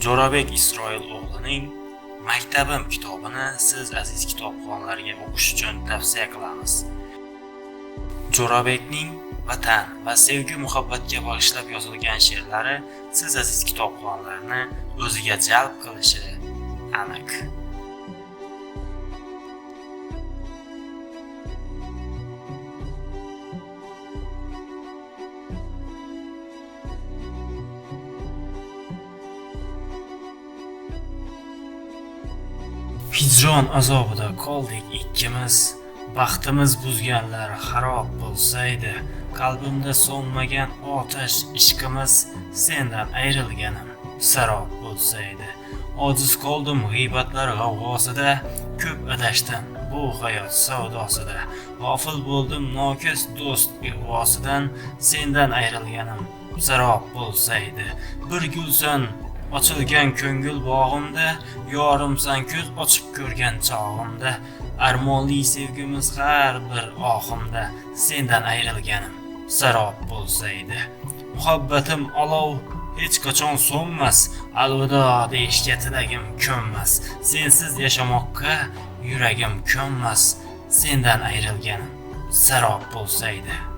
Jo'rabek Isroil o'g'lining Maktabim kitobini siz aziz kitobxonlarga o'qish uchun tavsiya qilamiz. Jo'rabekning vatan va sevgi muhabbatga bag'ishlab yozilgan she'rlari siz aziz kitobxonlarni o'ziga jalb qilishi aniq. Hijron azobida qoldik ikkimiz, baxtimiz buzganlar xarob bo'lsaydi, qalbimda so'nmagan otash ishqimiz sendan ayrilganim sarob bo'lsaydi. Ojiz qoldim g'iybatlar g'avg'osida, ko'p adashdim bu hayot savdosida. G'ofil bo'ldim nokis do'st ig'vosidan, sendan ayrilganim sarob bo'lsaydi. Bir gulsan ochilgan ko'ngil bog'imda, yorimsan ko'z ochib ko'rgan chog'imda. Armonli sevgimiz har bir ohimda, sendan ayrilganim sarob bo'lsaydi. Muhabbatim olov hech qachon so'nmas, alvido deyishga tilagim ko'nmas. Sensiz yashamoqqa yuragim ko'nmas, sendan ayrilganim sarob bo'lsaydi.